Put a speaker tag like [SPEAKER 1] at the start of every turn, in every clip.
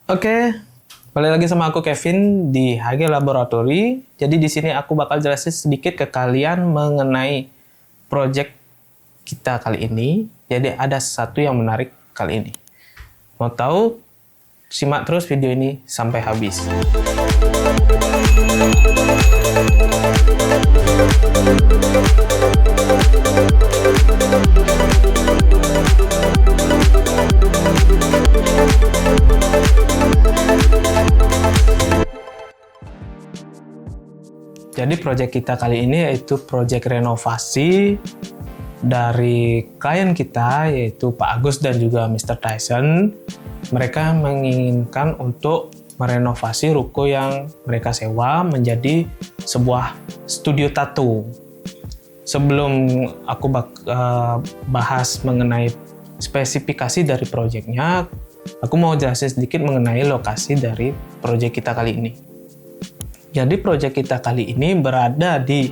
[SPEAKER 1] Oke, balik lagi sama aku Kevin di HG Laboratory. Jadi di sini aku bakal jelasin sedikit ke kalian mengenai project kita kali ini. Jadi ada sesuatu yang menarik kali ini. Mau tahu? Simak terus video ini sampai habis. Jadi proyek kita kali ini yaitu proyek renovasi dari klien kita yaitu Pak Agus dan juga Mr. Tyson. Mereka menginginkan untuk merenovasi ruko yang mereka sewa menjadi sebuah studio tato. Sebelum aku bahas mengenai spesifikasi dari proyeknya, aku mau jelasin sedikit mengenai lokasi dari proyek kita kali ini. Jadi proyek kita kali ini berada di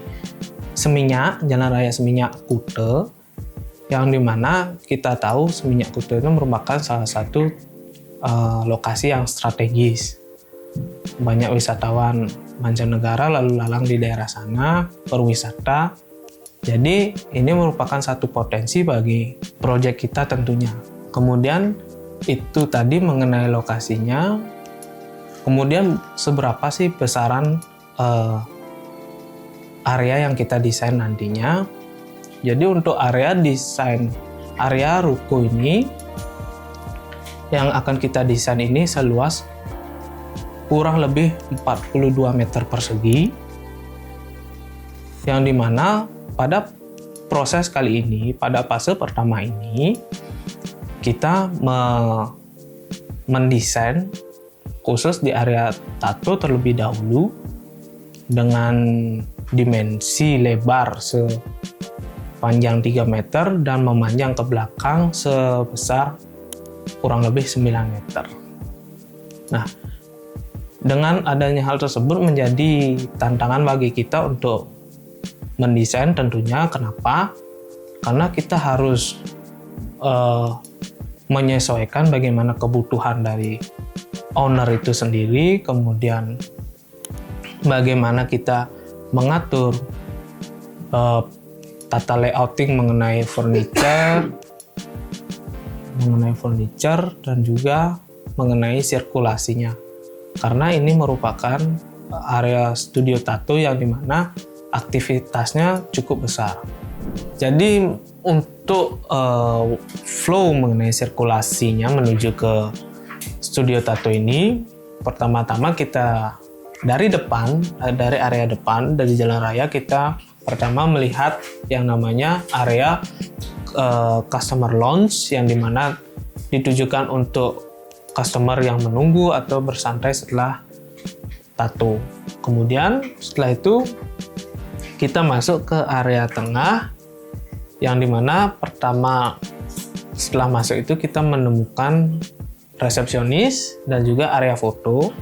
[SPEAKER 1] Seminyak, Jalan Raya Seminyak Kute, yang dimana kita tahu Seminyak Kute itu merupakan salah satu lokasi yang strategis. Banyak wisatawan mancanegara lalu lalang di daerah sana, berwisata. Jadi ini merupakan satu potensi bagi proyek kita tentunya. Kemudian itu tadi mengenai lokasinya. Kemudian seberapa sih besaran area yang kita desain nantinya. Jadi untuk area ruko ini yang akan kita desain ini seluas kurang lebih 42 meter persegi, yang dimana pada proses kali ini, pada fase pertama ini kita mendesain khusus di area tato terlebih dahulu dengan dimensi lebar sepanjang 3 meter dan memanjang ke belakang sebesar kurang lebih 9 meter. Nah, dengan adanya hal tersebut menjadi tantangan bagi kita untuk mendesain tentunya. Kenapa? Karena kita harus menyesuaikan bagaimana kebutuhan dari owner itu sendiri, kemudian bagaimana kita mengatur tata layouting mengenai furniture dan juga mengenai sirkulasinya. Karena ini merupakan area studio tato yang dimana aktivitasnya cukup besar. Jadi untuk flow mengenai sirkulasinya menuju ke studio tato ini, pertama-tama kita dari area depan, dari jalan raya, kita pertama melihat yang namanya area customer lounge, yang dimana ditujukan untuk customer yang menunggu atau bersantai setelah tato. Kemudian setelah itu kita masuk ke area tengah, yang dimana pertama setelah masuk itu kita menemukan resepsionis dan juga area foto.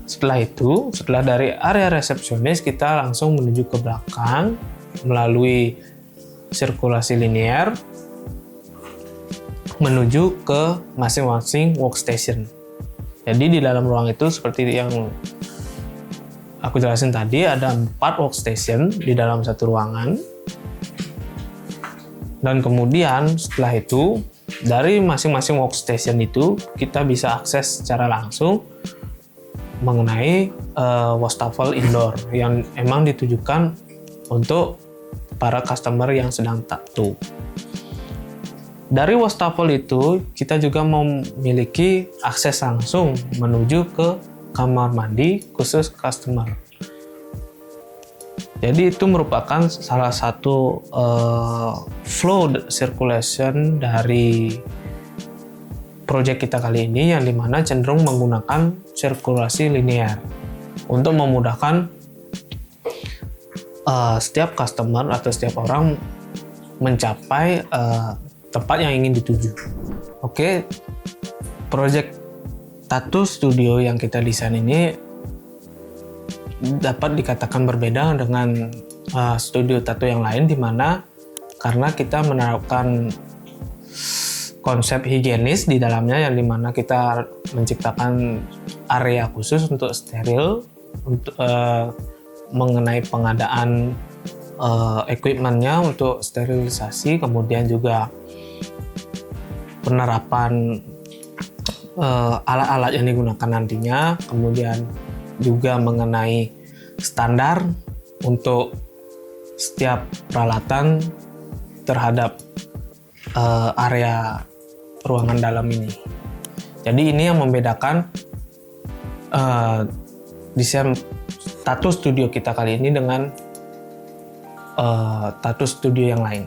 [SPEAKER 1] Setelah dari area resepsionis kita langsung menuju ke belakang melalui sirkulasi linear menuju ke masing-masing workstation. Jadi di dalam ruang itu seperti yang aku jelasin tadi, ada 4 workstation di dalam satu ruangan. Dan kemudian setelah itu dari masing-masing workstation itu kita bisa akses secara langsung mengenai wastafel indoor yang emang ditujukan untuk para customer yang sedang tato. Dari wastafel itu kita juga memiliki akses langsung menuju ke kamar mandi khusus customer. Jadi itu merupakan salah satu flow circulation dari proyek kita kali ini, yang dimana cenderung menggunakan sirkulasi linear untuk memudahkan setiap customer atau setiap orang mencapai tempat yang ingin dituju. Oke, proyek tato studio yang kita desain ini dapat dikatakan berbeda dengan studio tato yang lain, di mana karena kita menerapkan konsep higienis di dalamnya, yang dimana kita menciptakan area khusus untuk steril, untuk mengenai pengadaan equipmentnya untuk sterilisasi, kemudian juga penerapan alat-alat yang digunakan nantinya, kemudian juga mengenai standar untuk setiap peralatan terhadap area ruangan dalam ini. Jadi ini yang membedakan desain tattoo studio kita kali ini dengan tattoo studio yang lain.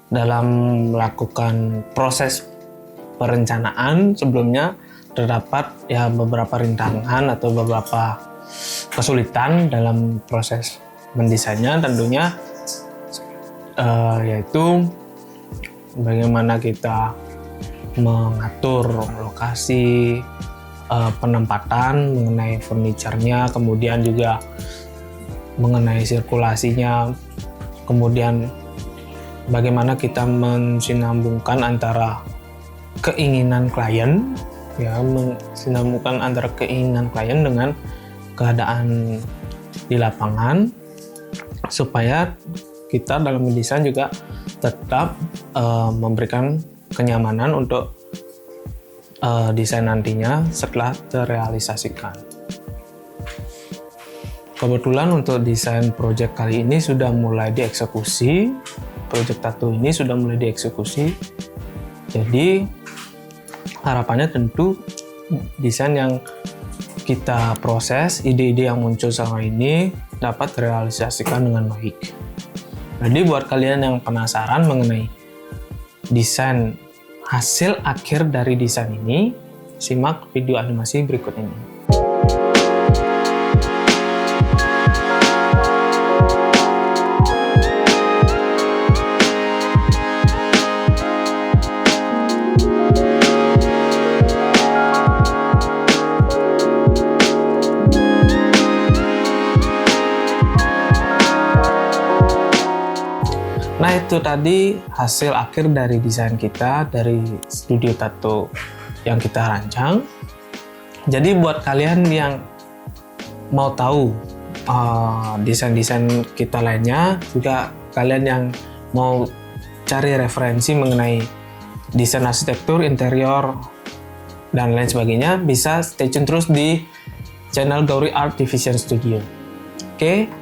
[SPEAKER 1] Dalam melakukan proses perencanaan sebelumnya terdapat ya beberapa rintangan atau beberapa kesulitan dalam proses mendesainnya, tentunya yaitu bagaimana kita mengatur lokasi, penempatan mengenai furniturnya, kemudian juga mengenai sirkulasinya, kemudian bagaimana kita mensinambungkan antara keinginan klien, ya, mensinambungkan antara keinginan klien dengan keadaan di lapangan, supaya kita dalam mendesain juga tetap memberikan kenyamanan untuk desain nantinya setelah terrealisasikan. Kebetulan untuk desain project kali ini sudah mulai dieksekusi, project tattoo ini sudah mulai dieksekusi. Jadi harapannya tentu desain yang kita proses, ide-ide yang muncul selama ini dapat terrealisasikan dengan baik. Jadi buat kalian yang penasaran mengenai desain hasil akhir dari desain ini, simak video animasi berikut ini. Nah, itu tadi hasil akhir dari desain kita dari studio tattoo yang kita rancang. Jadi buat kalian yang mau tahu desain-desain kita lainnya, juga kalian yang mau cari referensi mengenai desain arsitektur, interior, dan lain sebagainya, bisa stay tune terus di channel Gauri Art Division Studio. Oke?